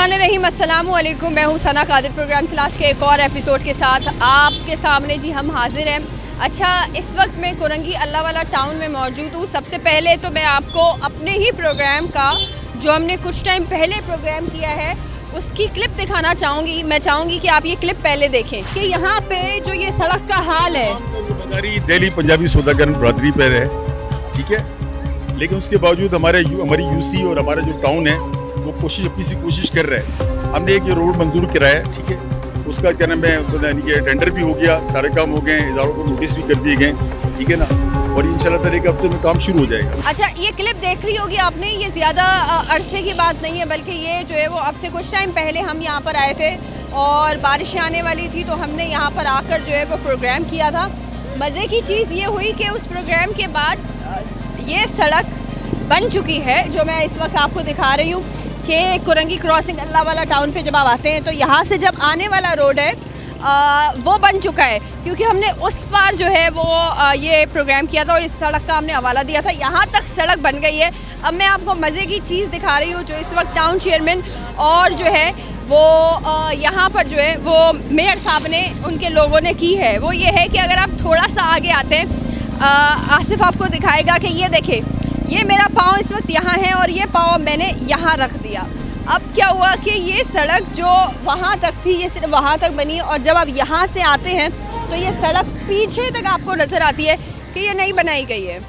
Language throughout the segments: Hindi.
बिस्मिल्लाहिर्रहमानिर्रहीम, अस्सलामु अलैकुम। मैं हूँ सना कादिर। प्रोग्राम क्लास के एक और एपिसोड के साथ आपके सामने जी हम हाजिर हैं। अच्छा, इस वक्त मैं कुरंगी अल्लाह वाला टाउन में मौजूद हूँ। सबसे पहले तो मैं आपको अपने ही प्रोग्राम का जो हमने कुछ टाइम पहले प्रोग्राम किया है उसकी क्लिप दिखाना चाहूँगी। मैं चाहूँगी कि आप ये क्लिप पहले देखें कि यहाँ पे जो ये सड़क का हाल है, दिल्ली पंजाबी सौदागर बरादरी पर है, ठीक है। लेकिन उसके बावजूद हमारी यूसी और हमारा जो टाउन है वो अपनी सी कोशिश कर रहा है। हमने एक ये रोड मंजूर कराया है, ठीक है। उसका क्या नाम है, टेंडर भी हो गया, सारे काम हो गए, इदारों को नोटिस भी कर दिए गए, ठीक है ना। और इंशाल्लाह ताला एक हफ्ते में काम शुरू हो जाएगा। अच्छा, ये क्लिप देख ली होगी आपने। ये ज़्यादा अरसे की बात नहीं है, बल्कि ये जो है वो अब से कुछ टाइम पहले हम यहाँ पर आए थे और बारिश आने वाली थी, तो हमने यहाँ पर आकर जो है वो प्रोग्राम किया था। मज़े की चीज़ ये हुई कि उस प्रोग्राम के बाद ये सड़क बन चुकी है जो मैं इस वक्त आपको दिखा रही हूँ कि कुरंगी क्रॉसिंग अल्लाह वाला टाउन पे जब आप आते हैं तो यहाँ से जब आने वाला रोड है वो बन चुका है, क्योंकि हमने उस पार जो है वो ये प्रोग्राम किया था और इस सड़क का हमने हवाला दिया था। यहाँ तक सड़क बन गई है। अब मैं आपको मज़े की चीज़ दिखा रही हूँ जो इस वक्त टाउन चेयरमैन और जो है वो यहाँ पर जो है वो मेयर साहब ने उनके लोगों ने की है। वो ये है कि अगर आप थोड़ा सा आगे आते हैं, आसिफ आपको दिखाएगा कि ये देखें, ये मेरा पाँव इस वक्त यहाँ है और ये पाँव मैंने यहाँ रख दिया। अब क्या हुआ कि ये सड़क जो वहाँ तक थी ये सिर्फ वहाँ तक बनी, और जब आप यहाँ से आते हैं तो ये सड़क पीछे तक आपको नज़र आती है कि ये नहीं बनाई गई है।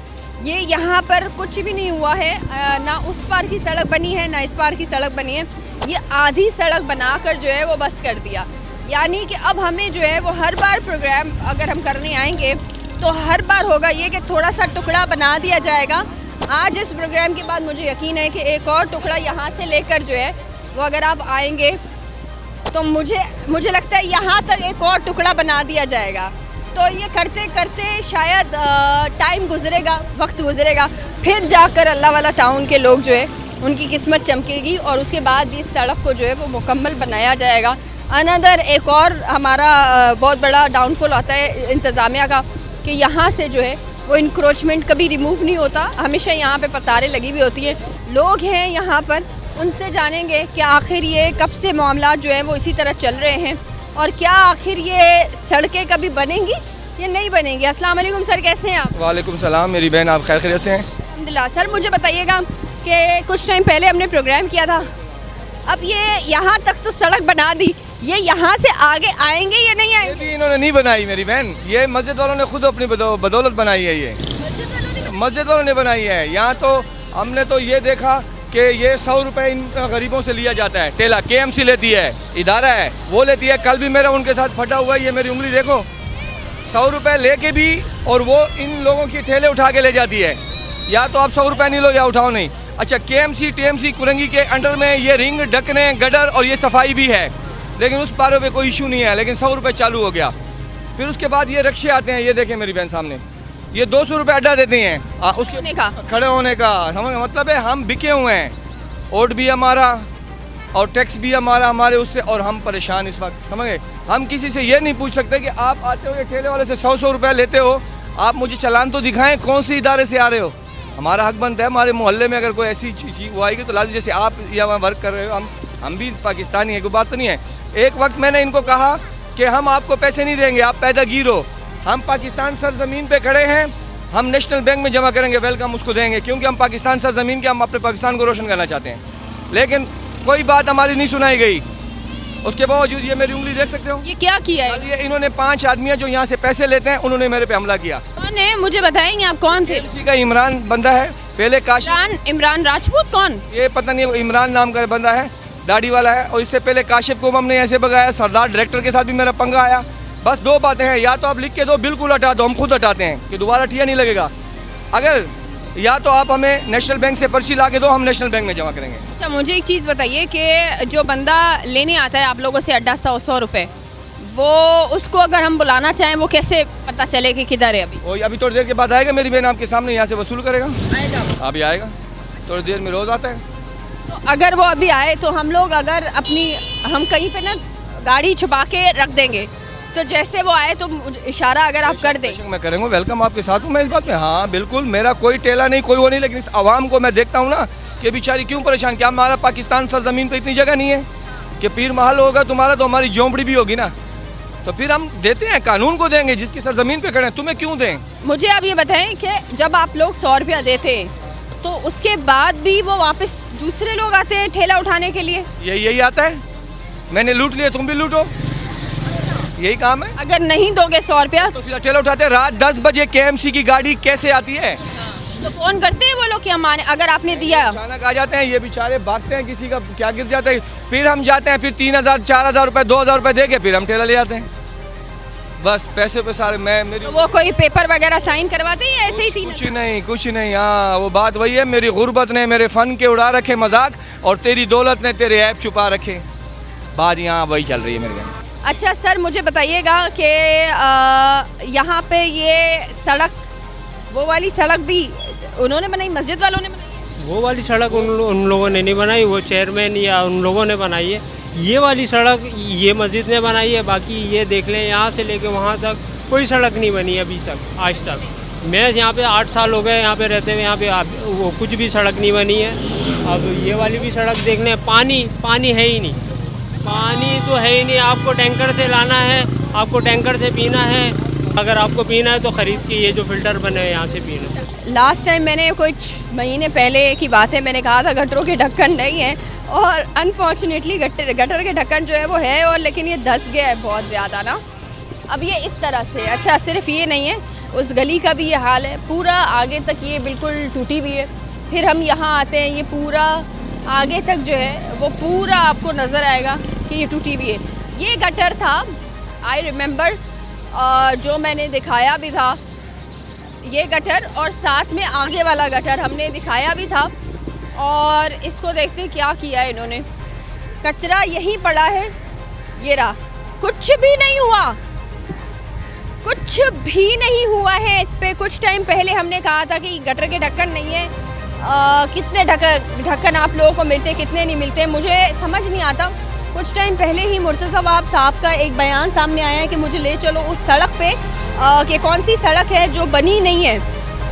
ये यहाँ पर कुछ भी नहीं हुआ है, ना उस पार की सड़क बनी है ना इस पार की सड़क बनी है। ये आधी सड़क बनाकर जो है वो बस कर दिया। यानी कि अब हमें जो है वो हर बार प्रोग्राम अगर हम करने आएंगे तो हर बार होगा ये कि थोड़ा सा टुकड़ा बना दिया जाएगा। आज इस प्रोग्राम के बाद मुझे यकीन है कि एक और टुकड़ा यहाँ से लेकर जो है वो अगर आप आएंगे तो मुझे लगता है यहाँ तक एक और टुकड़ा बना दिया जाएगा। तो ये करते करते शायद टाइम गुजरेगा, वक्त गुजरेगा, फिर जाकर अल्लाह वाला टाउन के लोग जो है उनकी किस्मत चमकेगी और उसके बाद इस सड़क को जो है वो मुकम्मल बनाया जाएगा। अनदर एक और हमारा बहुत बड़ा डाउनफॉल आता है इंतज़ामिया का कि यहाँ से जो है वो इंक्रोचमेंट कभी रिमूव नहीं होता, हमेशा यहाँ पे पतारें लगी हुई होती हैं। लोग हैं यहाँ पर, उनसे जानेंगे कि आखिर ये कब से मामला जो है वो इसी तरह चल रहे हैं और क्या आखिर ये सड़कें कभी बनेंगी या नहीं बनेंगी। अस्सलाम वालेकुम सर, कैसे हैं आप? वालेकुम सलाम, मेरी बहन, आप खैर खैरियत से हैं? अल्हम्दुलिल्लाह। सर मुझे बताइएगा कि कुछ टाइम पहले हमने प्रोग्राम किया था, अब ये यहाँ तक तो सड़क बना दी, ये यहाँ से आगे आएंगे या नहीं आएंगे? ये भी इन्होंने नहीं बनाई मेरी बहन, ये मस्जिद वालों ने खुद अपनी बदौलत बनाई है। ये मस्जिद वालों ने बनाई है। यहाँ तो हमने तो ये देखा कि ये 100 रुपये इन गरीबों से लिया जाता है। टेला KMC लेती है, इदारा है वो लेती है। कल भी मेरा उनके साथ फटा हुआ है, ये मेरी उंगली देखो, 100 रुपये लेके भी और वो इन लोगों की ठेले उठा के ले जाती है। या तो आप 100 रुपये नहीं लो या उठाओ नहीं। अच्छा, KMC TMC कुरंगी के अंडर में ये रिंग, ढकने, गडर और ये सफाई भी है, लेकिन उस पारों पे कोई इशू नहीं है। लेकिन 100 रुपये चालू हो गया। फिर उसके बाद ये रिक्शे आते हैं, ये देखें मेरी बहन सामने, ये 200 रुपये अड्डा देते हैं उसके खड़े होने का। समझ मतलब है हम बिके हुए हैं, वोट भी हमारा और टैक्स भी हमारा, हमारे उससे, और हम परेशान इस वक्त। समझ गए, हम किसी से ये नहीं पूछ सकते कि आप आते हो ये ठेले वाले से 100 रुपये लेते हो, आप मुझे चालान तो दिखाएं कौन से इदारे से आ रहे हो। हमारा हक बनता है, हमारे मोहल्ले में अगर कोई ऐसी चीज़ वो आएगी तो लाजमी, जैसे आप या वहाँ वर्क कर रहे हो, हम भी पाकिस्तानी है, कोई बात तो नहीं है। एक वक्त मैंने इनको कहा कि हम आपको पैसे नहीं देंगे, आप पैदागीर हो, हम पाकिस्तान सरजमीन पे खड़े हैं, हम नेशनल बैंक में जमा करेंगे, वेलकम उसको देंगे, क्योंकि हम पाकिस्तान सरजमीन के, हम अपने पाकिस्तान को रोशन करना चाहते हैं। लेकिन कोई बात हमारी नहीं सुनाई गई। उसके बावजूद ये मेरी उंगली देख सकते हो, ये क्या किया है? ये इन्होंने 5 आदमियाँ जो यहाँ से पैसे लेते हैं, उन्होंने मेरे पे हमला किया। कौन है मुझे बताएंगे आप, कौन थे? उसी का इमरान बंदा है, पहले इमरान राजपूत। कौन? ये पता नहीं, इमरान नाम का बंदा है, दाढ़ी वाला है। और इससे पहले काशिफ को हमने ऐसे भगाया, सरदार डायरेक्टर के साथ भी मेरा पंगा आया। बस 2 बातें हैं, या तो आप लिख के दो बिल्कुल हटा दो, हम खुद हटाते हैं कि दोबारा ठिया नहीं लगेगा। अगर या तो आप हमें नेशनल बैंक से पर्ची ला के दो, हम नेशनल बैंक में जमा करेंगे। अच्छा, मुझे एक चीज़ बताइए कि जो बंदा लेने आता है आप लोगों से अड्डा 100 रुपये, वो उसको अगर हम बुलाना चाहें वो कैसे पता चले कि किधर है? अभी थोड़ी देर के बाद आएगा मेरी बहन, आपके सामने यहाँ से वसूल करेगा। आएगा? अभी आएगा, थोड़ी देर में रोज़ आता है। तो अगर वो अभी आए तो हम लोग अगर हम कहीं पे ना गाड़ी छुपा के रख देंगे, तो जैसे वो आए तो इशारा अगर आप कर दें। मैं करूँगा, वेलकम आपके साथ हूँ मैं इस बात में। हाँ बिल्कुल, मेरा कोई टेला नहीं, कोई वो नहीं, लेकिन इस आवाम को मैं देखता हूँ ना कि बेचारी क्यों परेशान, क्या हमारा पाकिस्तान सरजमीन पे इतनी जगह नहीं है? कि पीर महल होगा तुम्हारा तो हमारी झोंपड़ी भी होगी ना। तो फिर हम देते हैं, कानून को देंगे, जिसकी सरजमीन पे खड़े हैं, तुम्हें क्यों दें? मुझे आप ये बताएं कि जब आप लोग 100 रुपया देते हैं तो उसके बाद भी वो वापस दूसरे लोग आते हैं ठेला उठाने के लिए? यही आता है, मैंने लूट लिया तुम भी लूटो, यही काम है। अगर नहीं दोगे 100 रुपया तो सीधा ठेला उठाते हैं। रात 10 बजे KMC की गाड़ी कैसे आती है? तो फोन करते हैं वो लोग कि हमारे, अगर आपने दिया। अचानक आ जाते हैं, ये बेचारे भागते हैं, किसी का क्या गिर जाता है, फिर हम जाते हैं, फिर 3000 4000 रुपए 2000 रुपए दे के फिर हम ठेला ले आते हैं। बस पैसे पे सारे मेरी तो वो कोई पेपर वगैरह साइन करवाते हैं या ऐसे ही थी? कुछ नहीं। हाँ, वो बात वही है, मेरी गुर्बत ने मेरे फन के उड़ा रखे मजाक, और तेरी दौलत ने तेरे ऐप छुपा रखे। बात यहाँ वही चल रही है मेरे यहाँ। अच्छा सर, मुझे बताइएगा कि यहाँ पे ये सड़क, वो वाली सड़क भी उन्होंने बनाई, मस्जिद वालों ने बनाई? वो वाली सड़क उन लोगों ने नहीं बनाई, वो चेयरमैन या उन लोगों ने बनाई है। ये वाली सड़क ये मस्जिद ने बनाई है। बाकी ये देख लें, यहाँ से लेके वहाँ तक कोई सड़क नहीं बनी अभी तक, आज तक। मैं यहाँ पे 8 साल हो गए यहाँ पे रहते हुए, यहाँ पे वो कुछ भी सड़क नहीं बनी है। अब ये वाली भी सड़क देख लें, पानी है ही नहीं, पानी तो है ही नहीं। आपको टैंकर से लाना है, आपको टैंकर से पीना है। अगर आपको पीना है तो ख़रीद के ये जो फ़िल्टर बने हैं यहाँ से पीना। लास्ट टाइम मैंने कुछ महीने पहले की बात है, मैंने कहा था गटरों के ढक्कन नहीं है, और अनफॉर्चुनेटली गटर के ढक्कन जो है वो है, और लेकिन ये धंस गया है बहुत ज़्यादा ना। अब ये इस तरह से, अच्छा सिर्फ ये नहीं है, उस गली का भी ये हाल है, पूरा आगे तक ये बिल्कुल टूटी हुई है। फिर हम यहाँ आते हैं, ये पूरा आगे तक जो है वो पूरा आपको नज़र आएगा कि ये टूटी हुई है। ये गटर था, आई रिमेंबर, जो मैंने दिखाया भी था, ये गटर, और साथ में आगे वाला गटर हमने दिखाया भी था। और इसको देखते क्या किया है इन्होंने, कचरा यहीं पड़ा है, ये रहा, कुछ भी नहीं हुआ, कुछ भी नहीं हुआ है इस पे। कुछ टाइम पहले हमने कहा था कि गटर के ढक्कन नहीं है, कितने ढक्कन आप लोगों को मिलते, कितने नहीं मिलते, मुझे समझ नहीं आता। कुछ टाइम पहले ही मुर्तज़ा वहाब साहब का एक बयान सामने आया है कि मुझे ले चलो उस सड़क पे, कि कौन सी सड़क है जो बनी नहीं है।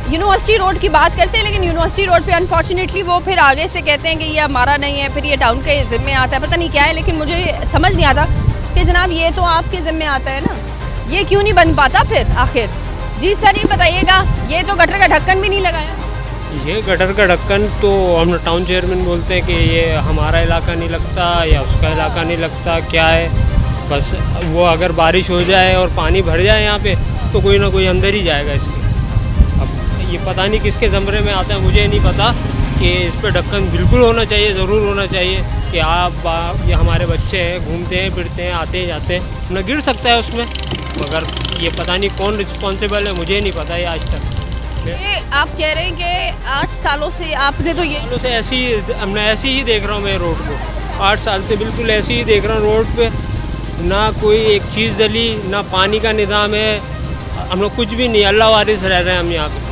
यूनिवर्सिटी रोड की बात करते हैं, लेकिन यूनिवर्सिटी रोड पे अनफॉर्चुनेटली वो फिर आगे से कहते हैं कि ये हमारा नहीं है, फिर ये टाउन के ज़िम्मे आता है, पता नहीं क्या है। लेकिन मुझे समझ नहीं आता कि जनाब ये तो आपके ज़िम्मे आता है ना, ये क्यों नहीं बन पाता फिर आखिर? जी सर, ये बताइएगा, ये तो गटर का ढक्कन भी नहीं लगाया। ये गटर का ढक्कन तो हम टाउन चेयरमैन बोलते हैं कि ये हमारा इलाका नहीं लगता या उसका इलाका नहीं लगता, क्या है, बस वो अगर बारिश हो जाए और पानी भर जाए यहाँ पे तो कोई ना कोई अंदर ही जाएगा इसके। अब ये पता नहीं किसके ज़मरे में आता है, मुझे नहीं पता कि इस पर ढक्कन बिल्कुल होना चाहिए, ज़रूर होना चाहिए कि आप ये हमारे बच्चे हैं, घूमते हैं फिरते हैं, आते हैं जाते हैं, न गिर सकता है उसमें, मगर ये पता नहीं कौन रिस्पॉन्सिबल है, मुझे नहीं पता ये आज तक। ये आप कह रहे हैं कि 8 सालों से आपने तो ये सालों से मैं ऐसे ही देख रहा हूँ, मैं रोड को 8 साल से बिल्कुल ऐसे ही देख रहा हूँ। रोड पे ना कोई एक चीज़ डली, ना पानी का निज़ाम है, हम लोग कुछ भी नहीं, अल्लाह वारिस रह रहे हैं हम यहाँ पे।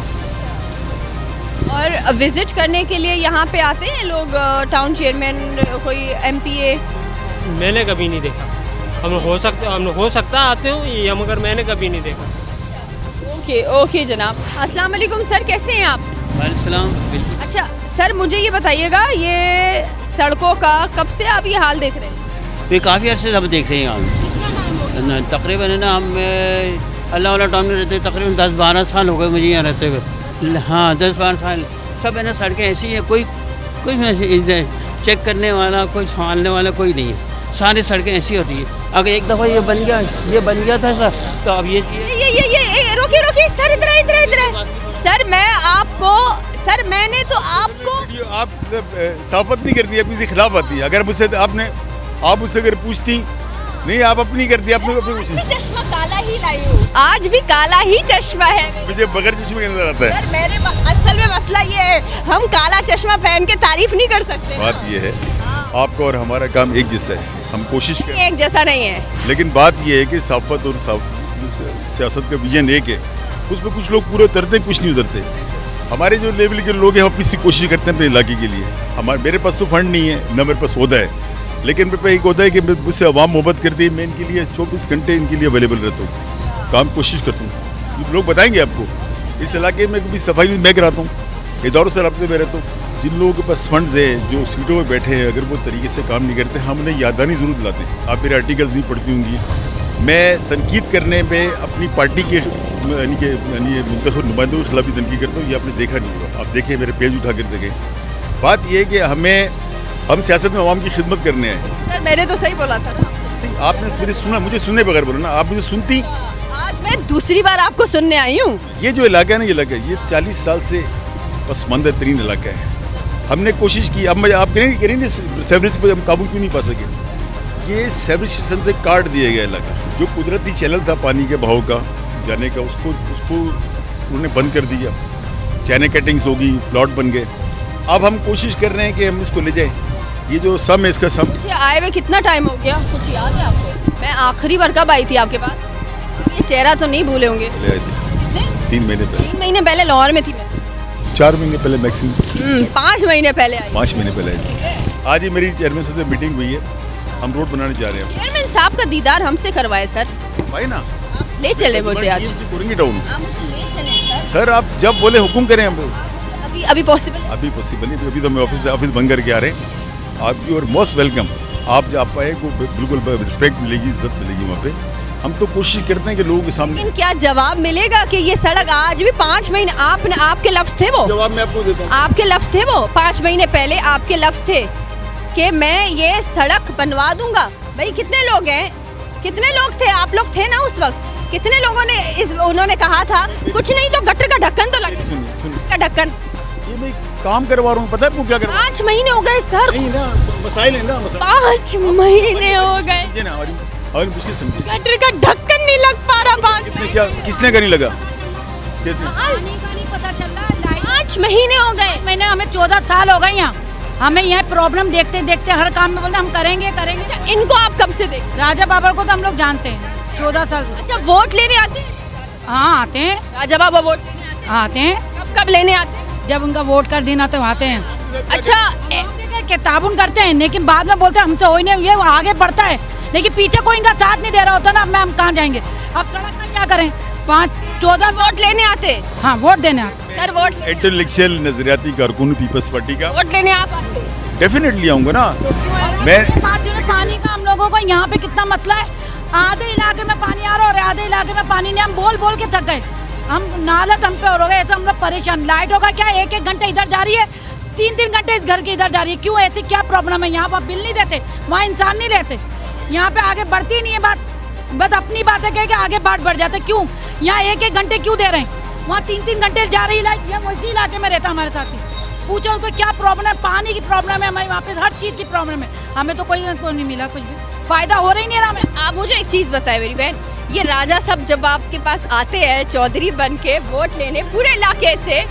और विज़िट करने के लिए यहाँ पे आते हैं लोग, टाउन चेयरमैन, कोई MPA? मैंने कभी नहीं देखा, हम हो सकता आते हो या, मगर मैंने कभी नहीं देखा। ओके जनाब, अस्सलाम वालेकुम सर, कैसे हैं आप? वालेकुम, बिल्कुल। अच्छा सर, मुझे ये बताइएगा, ये सड़कों का कब से आप ये हाल देख रहे हैं? ये काफ़ी अर्से से हम देख रहे हैं यहाँ। कितना टाइम हो गया? तकरीबन है ना, हम अल्लाह वाला टाउन में रहते तकरीबन 10-12 साल हो गए मुझे यहाँ रहते हुए। हाँ, 10-12 साल। सब है ना, सड़कें ऐसी हैं, कोई चेक करने वाला, कोई संभालने वाला कोई नहीं है। सारी सड़कें ऐसी होती है। अगर एक दफ़ा ये बन गया था सर, तो अब ये रोकिए सर, इधर सर, मैंने तो आपको, आप साफत नहीं करती, अपनी से खिलाफ आती है। अगर मुझसे आप मुझसे अगर पूछती नहीं, आप अपनी करती, अपने चश्मा काला ही लाई हूँ, आज भी काला ही चश्मा है, मुझे बगैर चश्मे के नजर आता है। सर मेरे असल में मसला ये है, हम काला चश्मा पहन के तारीफ नहीं कर सकते। बात ये है, आपका और हमारा काम एक जैसा है, हम कोशिश करें, एक जैसा नहीं है। लेकिन बात ये है कि साफत और सियासत का विजन एक है, उसमें कुछ लोग पूरे उतरते हैं, कुछ नहीं उतरते। हमारे जो लेवल के लोग हैं, हम अपनी कोशिश करते हैं अपने इलाके के लिए। मेरे पास तो फंड नहीं है, न मेरे पास होता है, लेकिन मेरे पास एक होता है कि मुझसे आवाम मोहब्बत करती है, मैं इनके लिए 24 घंटे इनके लिए अवेलेबल रहता हूँ, काम कोशिश करता हूँ। लोग बताएंगे आपको, इस इलाके में कभी सफाई मैं कराता हूँ, इदारों से रब्ते में रहता हूँ, जिन लोगों के पास फंड्स है, जो सीटों पे बैठे हैं, अगर वो तरीके से काम नहीं करते, हम उन्हें याद आनी ज़रूर दिलाते हैं। आप मेरे आर्टिकल्स नहीं पढ़ती होंगी, मैं तनकीद करने में अपनी पार्टी के मुंतखब नुमाइंदों के खिलाफ भी तनकीद करता हूँ। ये आपने देखा नहीं होगा, आप देखें, मेरे पेज उठा कर देखें। बात ये है कि हम सियासत में अवाम की खिदमत करने हैं। सर मैंने तो सही बोला था ना, आपने मुझे सुनने बगैर बोला ना, आप मुझे सुनती। आज मैं दूसरी बार आपको सुनने आई हूँ। ये जो इलाका है ना, ये 40 साल से पसमानदा तरीन इलाका है। हमने कोशिश की, अब आप करेंगे सेवरेज पर हम काबू क्यों नहीं पा सके। ये सेवरेज सिस्टम से काट दिया गया इलाका, जो कुदरती चैनल था पानी के बहाव का जाने का, उसको उन्होंने बंद कर दिया। चाइना कटिंग्स होगी, प्लॉट बन गए। अब हम कोशिश कर रहे हैं कि हम इसको ले जाएं। ये जो सम है, इसका सम मुझे आए हुए कितना टाइम हो गया, कुछ याद है आपको? मैं आखिरी बार कब आई थी आपके पास? ये चेहरा तो नहीं भूले होंगे। ले आए थे 3 महीने पहले, 3 महीने पहले लाहौर में थी मैं। 4 महीने पहले मैक्सिमम, 5 महीने पहले आई। 5 महीने पहले आई थी। आज ही मेरी चेयरमैन साहब से मीटिंग हुई है, हम रोड बनाने जा रहे हैं। चेयरमैन साहब का दीदार हमसे करवाए सर, भाई ना, आप ले चले मुझे आज। करेंगे टाउन। आप मुझे ले चले सर। सर आप जब बोले हुक्म करें हम। अभी पॉसिबल है? अभी पॉसिबल नहीं, अभी तो मैं ऑफिस बंद करके आ रहे हैं। आपकी और मोस्ट वेलकम। आप जब आप आए को बिल्कुल रिस्पेक्ट मिलेगी, इज्जत मिलेगी वहाँ पे। हम तो कोशिश करते हैं कि लोगों के सामने। लेकिन क्या जवाब मिलेगा कि ये सड़क आज भी 5 महीने आपके लफ्ज थे वो? जवाब मैं आपको देता हूँ। आपके लफ्ज थे वो 5 महीने पहले, आपके लफ्ज थे कि मैं ये सड़क बनवा दूंगा। भाई कितने लोग हैं, कितने लोग थे? आप लोग थे ना उस वक्त? कितने लोगों ने उन्होंने कहा था कुछ नहीं तो गटर का ढक्कन तो लगे, सुनिए, का ढक्कन। ये मैं काम करवा रहा हूँ, पता है आपको क्या करवा? 5 महीने हो गए सर। नहीं ना, मसाइल है ना, मसाइल। 5 महीने हो गए, ये ना और मुश्किल समझिए। गटर का ढक्कन नहीं लग पा रहा। 5 किसने का नहीं लगा? पानी का नहीं पता चल रहा, लाइट 5 महीने हो गए। मैंने हमें 14 साल हो गए यहाँ। हमें यहाँ प्रॉब्लम देखते देखते हर काम में बोलते हम करेंगे करेंगे। इनको आप कब से देख? राजा बाबर को तो हम लोग जानते हैं 14 साल से। अच्छा, वोट लेने आते हैं? हाँ आते हैं, राजा बाबा वोट लेने आते हैं। कब लेने आते हैं? जब उनका वोट का दिन आता है आते हैं। अच्छा, किताबुन करते हैं लेकिन बाद में बोलते हैं हमसे हो ही नहीं, ये आगे बढ़ता है लेकिन पीछे कोई इनका साथ नहीं दे रहा होता ना। अब हम कहाँ जाएंगे? अब सड़क का क्या करें? 5-14 वोट लेने आते? हाँ वोट देने आते। सर वोट इंटेलेक्चुअल नजरियाती कारकुन पीपल्स पार्टी का वोट लेने आप आते? डेफिनेटली आऊंगा ना मैं। पानी का हम लोगों को यहाँ पे कितना मसला है। आधे इलाके में पानी आ रहा है और आधे इलाके में पानी नहीं। हम बोल बोल के थक गए, हम नालत हम पे हो गए। ऐसा हम लोग परेशान। लाइट होगा क्या, 1-1 घंटे इधर जा रही है, 3-3 घंटे इस घर के इधर जा रही है। क्यों? ऐसी क्या प्रॉब्लम है? यहाँ पर बिल नहीं देते, वहाँ इंसान नहीं रहते। यहाँ पे आगे बढ़ती ही नहीं है बात, बस अपनी बात है कि आगे बात बढ़ जाते। क्यों? यहाँ 1-1 घंटे क्यों दे रहे हैं? वहाँ 3-3 घंटे जा रही लाइट। ये उसी इलाके में रहता हमारे साथ ही। पूछो उनको क्या प्रॉब्लम है? पानी की प्रॉब्लम है हमारे वहाँ पे, हर चीज़ की प्रॉब्लम है। हमें तो कोई नहीं मिला, कुछ भी फायदा हो रही नहीं रहा हमें। आप मुझे एक चीज़ बताएं मेरी बहन, ये राजा सब जब आपके पास आते हैं चौधरी बन के वोट लेने पूरे इलाके से,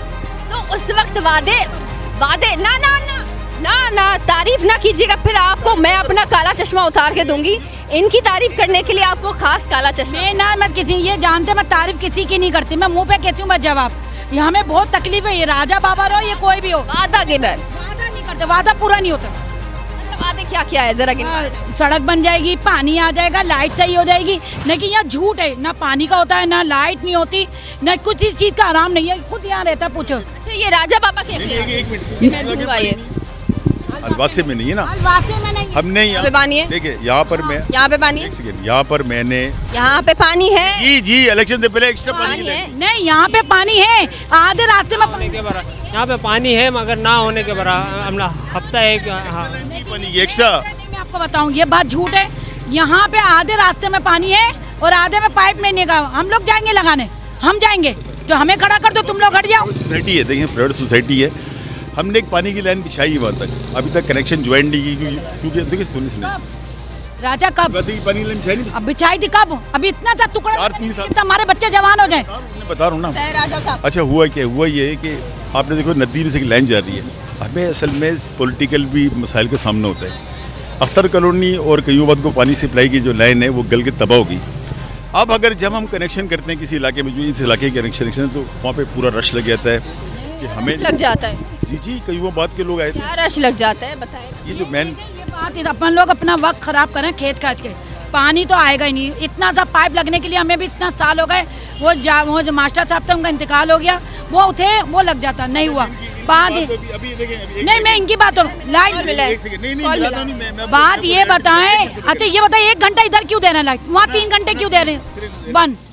तो उस वक्त वादे ना ना ना ना ना तारीफ ना कीजिएगा, फिर आपको मैं अपना काला चश्मा उतार के दूंगी। इनकी तारीफ करने के लिए आपको खास काला चश्मा। मैं ना मत किसी, ये जानते मैं तारीफ किसी की नहीं करती, मैं मुंह पे कहती हूँ बस जवाब। ये हमें बहुत तकलीफ है, ये राजा बाबा हो ये कोई भी हो। वादा गिनर वादा नहीं करते, वादा पूरा नहीं होता। अच्छा, वादे क्या क्या है जरा गिनर? सड़क बन जाएगी, पानी आ जाएगा, लाइट सही हो जाएगी, लेकिन यहाँ झूठ है। ना पानी का होता है, ना लाइट नहीं होती, ना कुछ इस चीज का आराम नहीं है। खुद यहाँ रहता, पूछो। अच्छा, ये राजा बाबा के अलवासे में नहीं है ना, अलवासे में नहीं। हमने यहाँ पे पानी है। देखिए यहाँ पर मैं, यहाँ पे पानी है, एक सेकंड, यहाँ पर मैंने, यहाँ पे पानी है। जी इलेक्शन से पहले एक्स्ट्रा पानी है। नहीं, यहाँ पे पानी है, आधे रास्ते में होने के बरा यहाँ पे पानी है मगर ना होने के बरा हमला हफ्ता है। हाँ पानी एक्स्ट्रा। मैं आपको बताऊँ ये बात झूठ है। यहाँ पे आधे रास्ते में पानी है और आधे में पाइप नहीं निकाल। हम लोग जाएंगे लगाने, हम जाएंगे तो हमें खड़ा कर दो, तुम लोग हट जाओ। सोसाइटी है, देखिए प्राइवेट सोसाइटी है, हमने एक पानी की लाइन बिछाई है वहाँ तक, अभी तक कनेक्शन ज्वाइन नहीं की क्योंकि देखिए सुनिए राजा कब वैसे ही पानी की लाइन बिछाई नहीं, अब बिछाई थी कब? अभी इतना था टुकड़ा 4-3 साल हमारे बच्चे जवान हो जाए। मैं बता रहा हूँ ना। राजा साहब, अच्छा हुआ क्या, हुआ ये है कि आपने देखो नदी में से एक लाइन जा रही है, हमें असल में पॉलिटिकल भी मसाइल का सामना होता है। अख्तर कॉलोनी और कयूबाद को पानी सप्लाई की जो लाइन है वो गल के तबाह होगी। अब अगर जब हम कनेक्शन करते हैं किसी इलाके में, जो इस इलाके के कनेक्शन है, तो वहाँ पे पूरा रश लग जाता है कि हमें लग जाता है। जी कयूबाद के लोग आए थे। क्या रश लग जाता है बताएं? ये जो मैन ये बात है, अपन लोग अपना वक्त खराब करें खेच खाच के। पानी तो आएगा ही नहीं। इतना सा पाइप लगने के लिए हमें भी इतना साल हो गए। वो जो मास्टर साहब थे उनका इंतकाल हो गया, वो थे वो लग जाता, नहीं हुआ। बात नहीं, मैं इनकी बात बात ये बताएं। अच्छा ये बताएं 1 घंटा इधर क्यों दे रहे हैं लाइट, वहाँ 3 घंटे क्यों दे रहे हैं बंद?